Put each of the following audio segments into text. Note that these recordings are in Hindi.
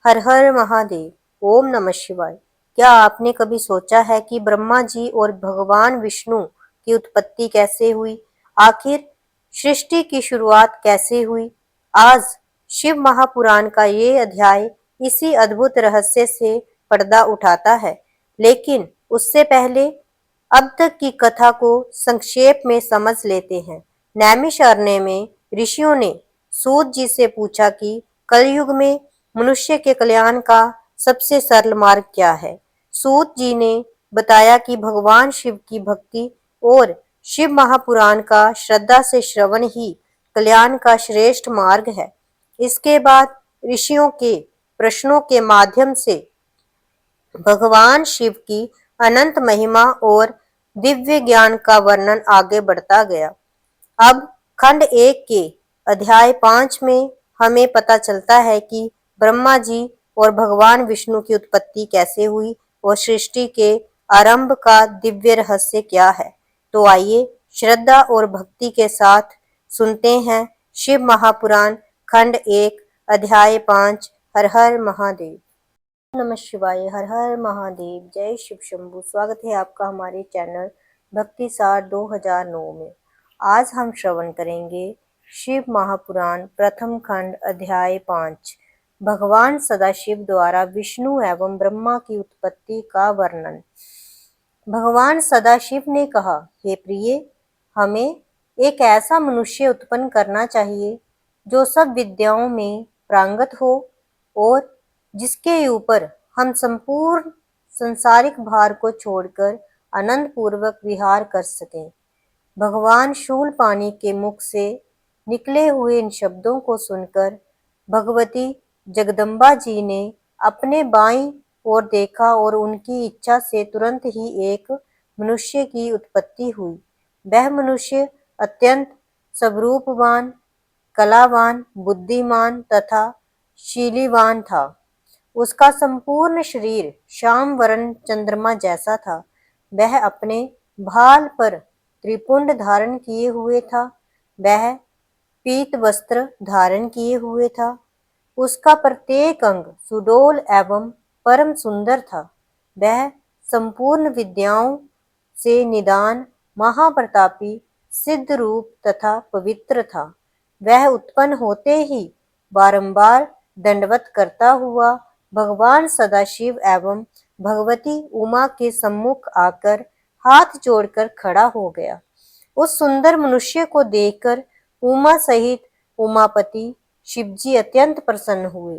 हर हर महादेव। ओम नमः शिवाय। क्या आपने कभी सोचा है कि ब्रह्मा जी और भगवान विष्णु की उत्पत्ति कैसे हुई? आखिर सृष्टि की शुरुआत कैसे हुई? आज शिव महापुराण का ये अध्याय इसी अद्भुत रहस्य से पर्दा उठाता है। लेकिन उससे पहले अब तक की कथा को संक्षेप में समझ लेते हैं। नैमिषारण्य में ऋषियों ने सूत जी से पूछा कि कलयुग में मनुष्य के कल्याण का सबसे सरल मार्ग क्या है। सूत जी ने बताया कि भगवान शिव की भक्ति और शिव महापुराण का श्रद्धा से श्रवण ही कल्याण का श्रेष्ठ मार्ग है। इसके बाद ऋषियों के प्रश्नों के माध्यम से भगवान शिव की अनंत महिमा और दिव्य ज्ञान का वर्णन आगे बढ़ता गया। अब खंड 1 के अध्याय 5 में हमें पता चलता है कि ब्रह्मा जी और भगवान विष्णु की उत्पत्ति कैसे हुई और सृष्टि के आरंभ का दिव्य रहस्य क्या है। तो आइए श्रद्धा और भक्ति के साथ सुनते हैं शिव महापुराण खंड 1 अध्याय 5। हर हर महादेव। नमः शिवाय। हर हर महादेव। जय शिव शंभू। स्वागत है आपका हमारे चैनल भक्ति सार 2009 में। आज हम श्रवण करेंगे शिव महापुराण प्रथम खंड अध्याय 5, भगवान सदाशिव द्वारा विष्णु एवं ब्रह्मा की उत्पत्ति का वर्णन। भगवान सदाशिव ने कहा, हे प्रिय, हमें एक ऐसा मनुष्य उत्पन्न करना चाहिए जो सब विद्याओं में प्रांगत हो और जिसके ऊपर हम संपूर्ण संसारिक भार को छोड़कर आनंद पूर्वक विहार कर सकें। भगवान शूलपाणी के मुख से निकले हुए इन शब्दों को सुनकर भगवती जगदम्बा जी ने अपने बाईं ओर देखा और उनकी इच्छा से तुरंत ही एक मनुष्य की उत्पत्ति हुई। वह मनुष्य अत्यंत स्वरूपवान, कलावान, बुद्धिमान तथा शीलीवान था। उसका संपूर्ण शरीर श्याम वर्ण चंद्रमा जैसा था। वह अपने भाल पर त्रिपुंड धारण किए हुए था। वह पीत वस्त्र धारण किए हुए था। उसका प्रत्येक अंग सुडोल एवं परम सुंदर था। वह संपूर्ण विद्याओं से निदान, महाप्रतापी, सिद्ध रूप तथा पवित्र था। वह उत्पन्न होते ही बारंबार दंडवत करता हुआ भगवान सदाशिव एवं भगवती उमा के सम्मुख आकर हाथ जोड़कर खड़ा हो गया। उस सुंदर मनुष्य को देखकर उमा सहित उमापति शिवजी अत्यंत प्रसन्न हुए।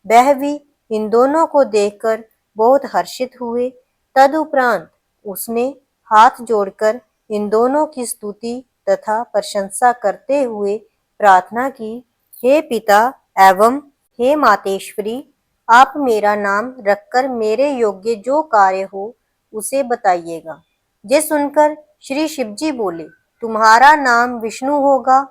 वह भी इन दोनों को देखकर बहुत हर्षित हुए। तदुपरांत उसने हाथ जोड़कर इन दोनों की स्तुति तथा प्रशंसा करते हुए प्रार्थना की, हे पिता एवं हे मातेश्वरी, आप मेरा नाम रखकर मेरे योग्य जो कार्य हो उसे बताइएगा। ये सुनकर श्री शिवजी बोले, तुम्हारा नाम विष्णु होगा।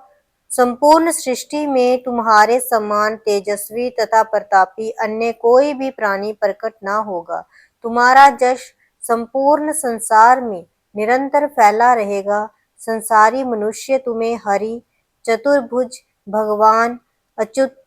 संपूर्ण सृष्टि में तुम्हारे समान तेजस्वी तथा प्रतापी अन्य कोई भी प्राणी प्रकट न होगा। तुम्हारा यश संपूर्ण संसार में निरंतर फैला रहेगा। संसारी मनुष्य तुम्हें हरि, चतुर्भुज, भगवान, अच्युत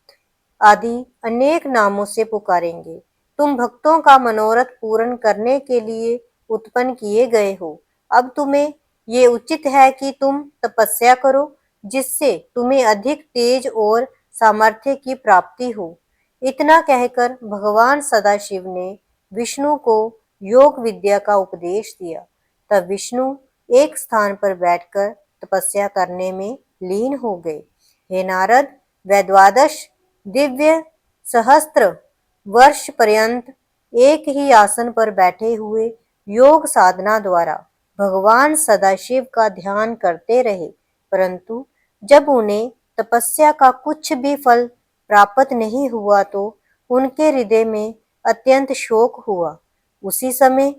आदि अनेक नामों से पुकारेंगे। तुम भक्तों का मनोरथ पूर्ण करने के लिए उत्पन्न किए गए हो। अब तुम्हें ये उचित है कि तुम तपस्या करो, जिससे तुम्हें अधिक तेज और सामर्थ्य की प्राप्ति हो। इतना कहकर भगवान सदाशिव ने विष्णु को योग विद्या का उपदेश दिया। तब विष्णु एक स्थान पर बैठकर तपस्या करने में लीन हो गए। हे नारद, वह 12 दिव्य सहस्त्र वर्ष पर्यंत एक ही आसन पर बैठे हुए योग साधना द्वारा भगवान सदाशिव का ध्यान करते रहे, परंतु जब उन्हें तपस्या का कुछ भी फल प्राप्त नहीं हुआ तो उनके हृदय में अत्यंत शोक हुआ। उसी समय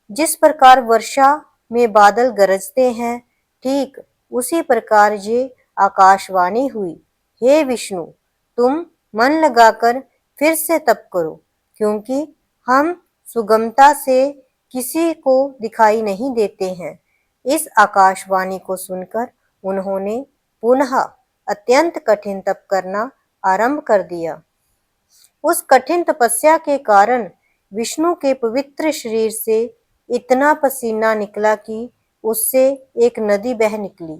जिस प्रकार वर्षा में बादल गरजते हैं, ठीक उसी प्रकार ये आकाशवाणी हुई, हे विष्णु, तुम मन लगाकर फिर से तप करो, क्योंकि हम सुगमता से किसी को दिखाई नहीं देते हैं। इस आकाशवाणी को सुनकर उन्होंने पुनः अत्यंत कठिन तप करना आरंभ कर दिया। उस कठिन तपस्या के कारण विष्णु के पवित्र शरीर से इतना पसीना निकला कि उससे एक नदी बह निकली।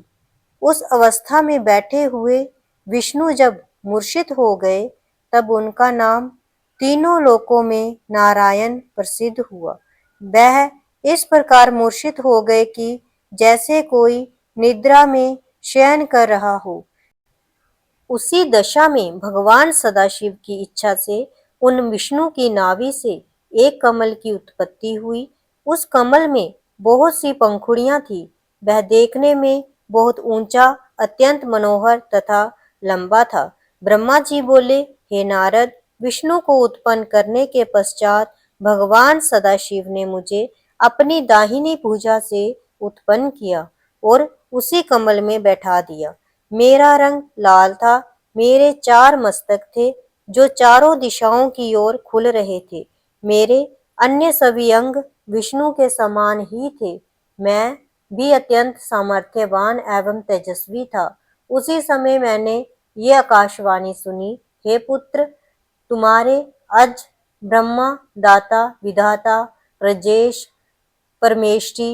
उस अवस्था में बैठे हुए विष्णु जब मूर्छित हो गए, तब उनका नाम तीनों लोकों में नारायण प्रसिद्ध हुआ। वह इस प्रकार मूर्छित हो गए कि जैसे कोई निद्रा में शयन कर रहा हो। उसी दशा में भगवान सदाशिव की इच्छा से उन विष्णु की नाभि से एक कमल की उत्पत्ति हुई। उस कमल में बहुत सी पंखुड़ियां थी। वह देखने में बहुत ऊंचा, अत्यंत मनोहर तथा लंबा था। ब्रह्मा जी बोले, हे नारद, विष्णु को उत्पन्न करने के पश्चात भगवान सदाशिव ने मुझे अपनी दाहिनी भुजा से उत्पन्न किया और उसी कमल में बैठा दिया। मेरा रंग लाल था। मेरे 4 मस्तक थे जो चारों दिशाओं की ओर खुल रहे थे। मेरे अन्य सभी अंग विष्णु के समान ही थे। मैं भी अत्यंत सामर्थ्यवान एवं तेजस्वी था। उसी समय मैंने ये आकाशवाणी सुनी, हे पुत्र, तुम्हारे अज ब्रह्मा, दाता, विधाता, प्रजेश, परमेष्टि,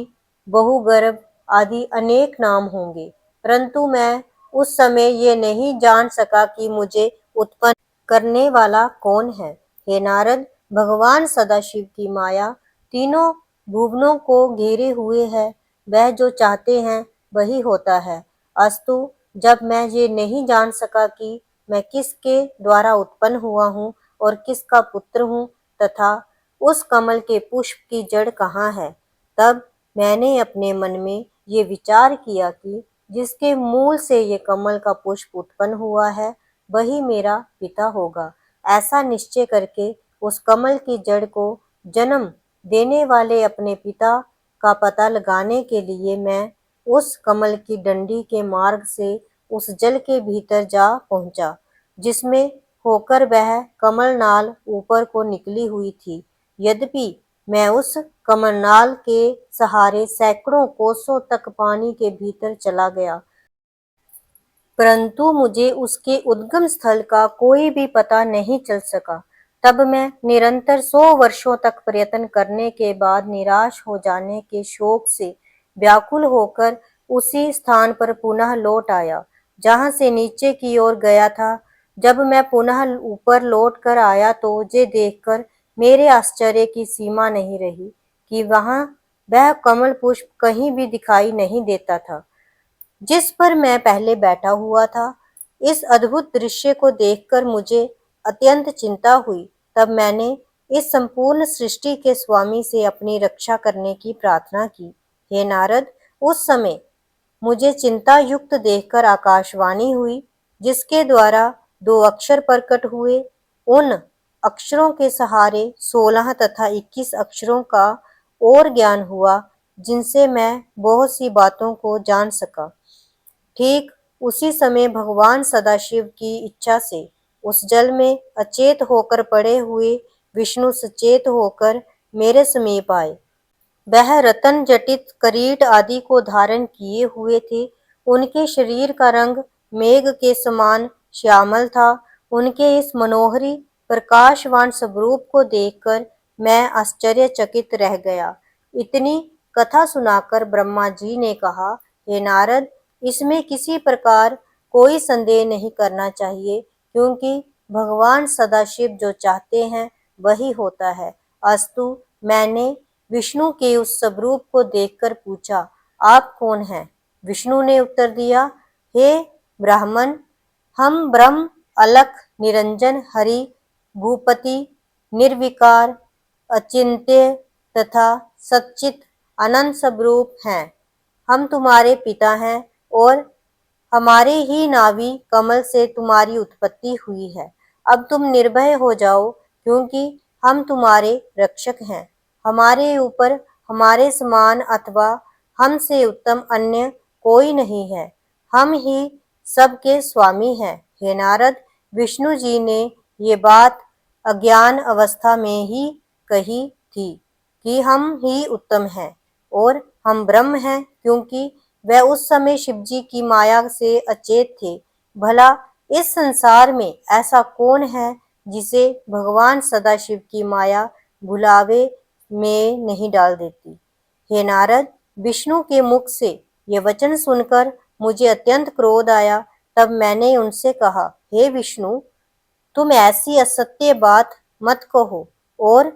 बहुगर्भ आदि अनेक नाम होंगे, परंतु मैं उस समय ये नहीं जान सका कि मुझे उत्पन्न करने वाला कौन है। हे नारद, भगवान सदाशिव की माया तीनों भुवनों को घेरे हुए है। वह जो चाहते हैं वही होता है। अस्तु, जब मैं ये नहीं जान सका कि मैं किसके द्वारा उत्पन्न हुआ हूँ और किसका पुत्र हूँ तथा उस कमल के पुष्प की जड़ कहाँ है, तब मैंने अपने मन में ये विचार किया कि जिसके मूल से ये कमल का पुष्प उत्पन्न हुआ है वही मेरा पिता होगा। ऐसा निश्चय करके उस कमल की जड़ को जन्म देने वाले अपने पिता का पता लगाने के लिए मैं उस कमल की डंडी के मार्ग से उस जल के भीतर जा पहुंचा, जिसमें होकर वह कमलनाल ऊपर को निकली हुई थी। यद्यपि मैं उस कमलनाल के सहारे सैकड़ों कोसों तक पानी के भीतर चला गया, परंतु मुझे उसके उद्गम स्थल का कोई भी पता नहीं चल सका। तब मैं निरंतर 100 वर्षों तक प्रयत्न करने के बाद निराश हो जाने के शोक से व्याकुल होकर उसी स्थान पर पुनः लौट आया, जहां से नीचे की ओर गया था। जब मैं पुनः ऊपर लौट कर आया तो ये देखकर मेरे आश्चर्य की सीमा नहीं रही कि वहां वह कमल पुष्प कहीं भी दिखाई नहीं देता था जिस पर मैं पहले बैठा हुआ था। इस अद्भुत दृश्य को देखकर मुझे अत्यंत चिंता हुई। तब मैंने इस संपूर्ण सृष्टि के स्वामी से अपनी रक्षा करने की प्रार्थना की। हे नारद, उस समय मुझे चिंता युक्त देखकर आकाशवाणी हुई, जिसके द्वारा 2 अक्षर प्रकट हुए। उन अक्षरों के सहारे 16 तथा 21 अक्षरों का और ज्ञान हुआ, जिनसे मैं बहुत सी बातों को जान सका। ठीक उसी समय भगवान सदाशिव की इच्छा से उस जल में अचेत होकर पड़े हुए विष्णु सचेत होकर मेरे समीप आए। वह रतन जटित करीट आदि को धारण किए हुए थे। उनके शरीर का रंग मेघ के समान श्यामल था। उनके इस मनोहरी प्रकाशवान स्वरूप को देखकर मैं आश्चर्यचकित रह गया। इतनी कथा सुनाकर ब्रह्मा जी ने कहा, हे नारद, इसमें किसी प्रकार कोई संदेह नहीं करना चाहिए, क्योंकि भगवान सदाशिव जो चाहते हैं वही होता है। अस्तु, मैंने विष्णु के उस स्वरूप को देखकर पूछा, आप कौन हैं? विष्णु ने उत्तर दिया, हे ब्राह्मण, हम ब्रह्म, अलख, निरंजन, हरि, भूपति, निर्विकार, अचिंत्य तथा सच्चित अनंत स्वरूप हैं। हम तुम्हारे पिता हैं और हमारे ही नाभि कमल से तुम्हारी उत्पत्ति हुई है। अब तुम निर्भय हो जाओ, क्योंकि हम तुम्हारे रक्षक हैं। हमारे ऊपर हमारे समान अथवा हमसे उत्तम अन्य कोई नहीं है। हम ही सबके स्वामी हैं। हे नारद, विष्णु जी ने ये बात अज्ञान अवस्था में ही कही थी कि हम ही उत्तम हैं और हम ब्रह्म हैं, क्योंकि वह उस समय शिवजी की माया से अचेत थे। भला इस संसार में ऐसा कौन है जिसे भगवान सदाशिव की माया भुलावे में नहीं डाल देती। हे नारद, विष्णु के मुख से ये वचन सुनकर मुझे अत्यंत क्रोध आया। तब मैंने उनसे कहा, हे विष्णु, तुम ऐसी असत्य बात मत कहो और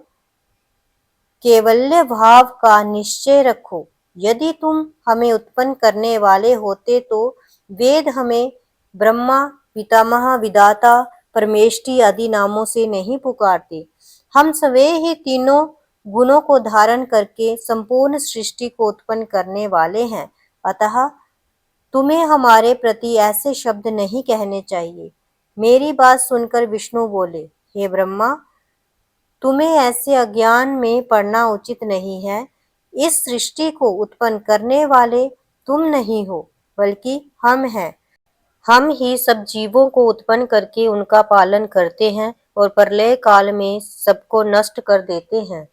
केवल्य भाव का निश्चय रखो। यदि तुम हमें उत्पन्न करने वाले होते तो वेद हमें ब्रह्मा, पितामह, विधाता, परमेष्टि आदि नामों से नहीं पुकारते। हम स्वयं ही तीनों गुणों को धारण करके संपूर्ण सृष्टि को उत्पन्न करने वाले हैं। अतः तुम्हें हमारे प्रति ऐसे शब्द नहीं कहने चाहिए। मेरी बात सुनकर विष्णु बोले, हे ब्रह्मा, तुम्हें ऐसे अज्ञान में पड़ना उचित नहीं है। इस सृष्टि को उत्पन्न करने वाले तुम नहीं हो, बल्कि हम हैं। हम ही सब जीवों को उत्पन्न करके उनका पालन करते हैं और प्रलय काल में सबको नष्ट कर देते हैं।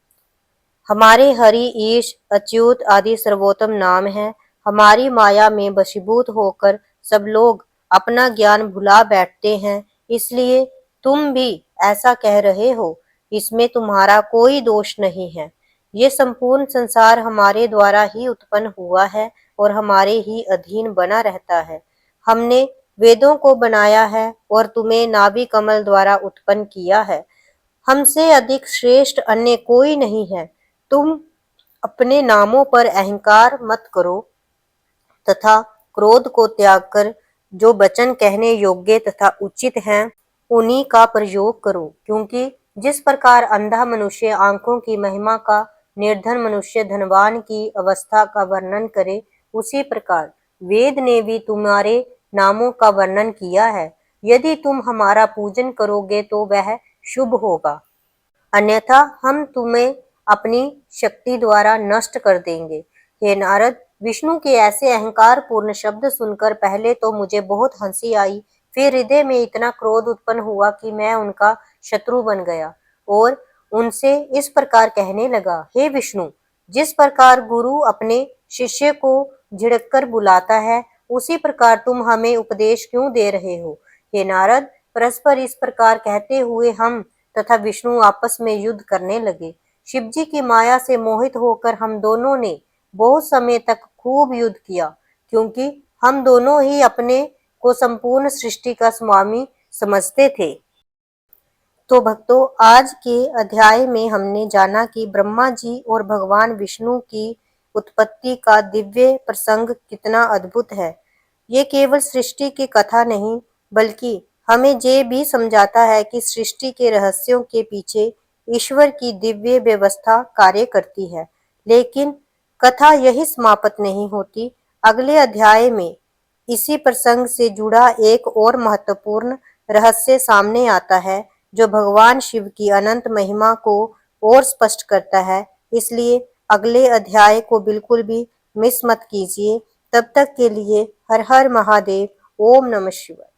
हमारे हरि, ईश, अच्युत आदि सर्वोत्तम नाम हैं। हमारी माया में वशीभूत होकर सब लोग अपना ज्ञान भुला बैठते हैं। इसलिए तुम भी ऐसा कह रहे हो। इसमें तुम्हारा कोई दोष नहीं है। ये संपूर्ण संसार हमारे द्वारा ही उत्पन्न हुआ है और हमारे ही अधीन बना रहता है। हमने वेदों को बनाया है और तुम्हें नाभि कमल द्वारा उत्पन्न किया है। हमसे अधिक श्रेष्ठ अन्य कोई नहीं है। तुम अपने नामों पर अहंकार मत करो तथा क्रोध को त्याग कर जो वचन कहने योग्य तथा उचित हैं उन्हीं का प्रयोग करो। क्योंकि जिस प्रकार अंधा मनुष्य आंखों की महिमा का, निर्धन मनुष्य धनवान की अवस्था का वर्णन करे, उसी प्रकार वेद ने भी तुम्हारे नामों का वर्णन किया है। यदि तुम हमारा पूजन करोगे तो वह शुभ होगा, अन्यथा हम तुम्हें अपनी शक्ति द्वारा नष्ट कर देंगे। हे नारद, विष्णु के ऐसे अहंकार पूर्ण शब्द सुनकर पहले तो मुझे बहुत हंसी आई, फिर हृदय में इतना क्रोध उत्पन्न हुआ कि मैं उनका शत्रु बन गया और उनसे इस प्रकार कहने लगा, हे विष्णु, जिस प्रकार गुरु अपने शिष्य को झिड़ककर बुलाता है, उसी प्रकार तुम हमें उपदेश क्यों दे रहे हो। हे नारद, परस्पर इस प्रकार कहते हुए हम तथा विष्णु आपस में युद्ध करने लगे। शिवजी की माया से मोहित होकर हम दोनों ने बहुत समय तक खूब युद्ध किया, क्योंकि हम दोनों ही अपने को संपूर्ण सृष्टि का स्वामी समझते थे। तो भक्तों, आज के अध्याय में हमने जाना कि ब्रह्मा जी और भगवान विष्णु की उत्पत्ति का दिव्य प्रसंग कितना अद्भुत है। ये केवल सृष्टि की कथा नहीं, बल्कि हमें ये भी समझाता है कि सृष्टि के रहस्यों के पीछे ईश्वर की दिव्य व्यवस्था कार्य करती है। लेकिन कथा यही समाप्त नहीं होती। अगले अध्याय में इसी प्रसंग से जुड़ा एक और महत्वपूर्ण रहस्य सामने आता है, जो भगवान शिव की अनंत महिमा को और स्पष्ट करता है। इसलिए अगले अध्याय को बिल्कुल भी मिस मत कीजिए। तब तक के लिए हर हर महादेव। ओम नमः शिवाय।